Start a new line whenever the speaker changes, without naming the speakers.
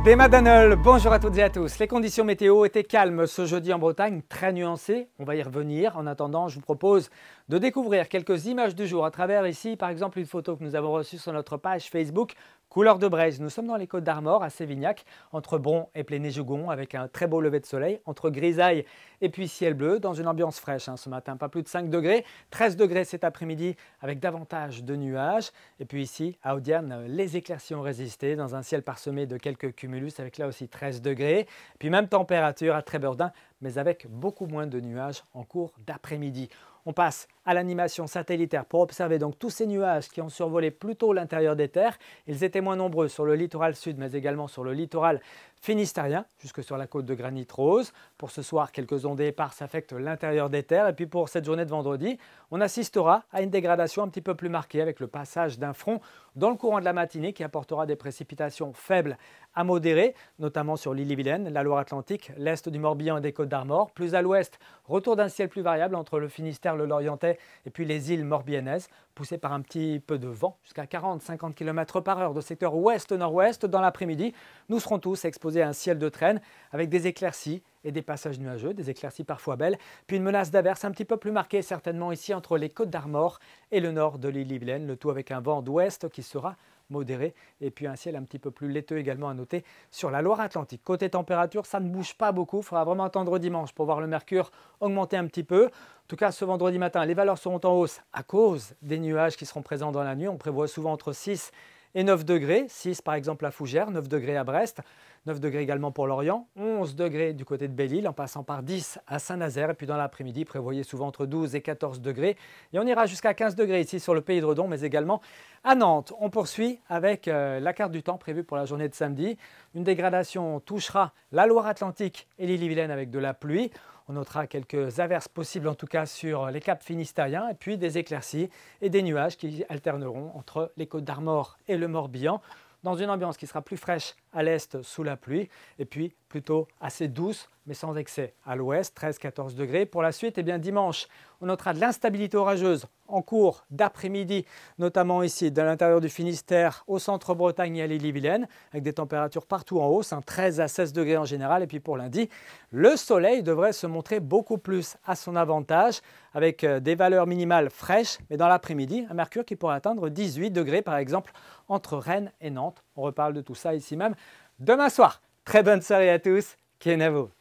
Clément Danel, bonjour à toutes et à tous. Les conditions météo étaient calmes ce jeudi en Bretagne, très nuancées. On va y revenir. En attendant, je vous propose de découvrir quelques images du jour à travers ici, par exemple, une photo que nous avons reçue sur notre page Facebook. Couleur de braise, nous sommes dans les Côtes d'Armor, à Sévignac, entre Bron et Pléné-Jougon, avec un très beau lever de soleil, entre grisaille et puis ciel bleu, dans une ambiance fraîche ce matin, pas plus de 5 degrés, 13 degrés cet après-midi, avec davantage de nuages. Et puis ici, à Audierne, les éclaircies ont résisté, dans un ciel parsemé de quelques cumulus, avec là aussi 13 degrés. Puis même température à Trébeurdin, mais avec beaucoup moins de nuages en cours d'après-midi. On passe à l'animation satellitaire pour observer donc tous ces nuages qui ont survolé plutôt l'intérieur des terres. Ils étaient moins nombreux sur le littoral sud, mais également sur le littoral finistérien, jusque sur la côte de Granit Rose. Pour ce soir, quelques ondées éparses affectent l'intérieur des terres. Et puis pour cette journée de vendredi, on assistera à une dégradation un petit peu plus marquée avec le passage d'un front dans le courant de la matinée qui apportera des précipitations faibles à modérées, notamment sur l'Ille-et-Vilaine, la Loire-Atlantique, l'est du Morbihan et des Côtes d'Armor. Plus à l'ouest, retour d'un ciel plus variable entre le Finistère, le Lorientais et puis les îles morbihanaises, poussé par un petit peu de vent jusqu'à 40-50 km/h de secteur ouest-nord-ouest. Dans l'après-midi, nous serons tous exposés à un ciel de traîne avec des éclaircies et des passages nuageux, des éclaircies parfois belles, puis une menace d'averse un petit peu plus marquée certainement ici entre les Côtes d'Armor et le nord de l'Ille-et-Vilaine, le tout avec un vent d'ouest qui sera modéré et puis un ciel un petit peu plus laiteux également à noter sur la Loire-Atlantique. Côté température, ça ne bouge pas beaucoup, il faudra vraiment attendre dimanche pour voir le mercure augmenter un petit peu. En tout cas, ce vendredi matin, les valeurs seront en hausse à cause des nuages qui seront présents dans la nuit. On prévoit souvent entre 6 et 9 degrés, 6 par exemple à Fougères, 9 degrés à Brest, 9 degrés également pour Lorient, 11 degrés du côté de Belle-Île en passant par 10 à Saint-Nazaire. Et puis dans l'après-midi, prévoyez souvent entre 12 et 14 degrés. Et on ira jusqu'à 15 degrés ici sur le Pays de Redon, mais également à Nantes. On poursuit avec la carte du temps prévue pour la journée de samedi. Une dégradation touchera la Loire-Atlantique et l'Ille-et-Vilaine avec de la pluie. On notera quelques averses possibles en tout cas sur les caps finistériens et puis des éclaircies et des nuages qui alterneront entre les Côtes d'Armor et le Morbihan dans une ambiance qui sera plus fraîche à l'est sous la pluie et puis plutôt assez douce mais sans excès à l'ouest, 13-14 degrés. Pour la suite, dimanche, on notera de l'instabilité orageuse en cours d'après-midi, notamment ici de l'intérieur du Finistère au centre Bretagne et à l'Ille-et-Vilaine, avec des températures partout en hausse, 13 à 16 degrés en général. Et puis pour lundi, le soleil devrait se montrer beaucoup plus à son avantage, avec des valeurs minimales fraîches, mais dans l'après-midi, un mercure qui pourrait atteindre 18 degrés par exemple entre Rennes et Nantes. On reparle de tout ça ici même demain soir. Très bonne soirée à tous, Kenavo.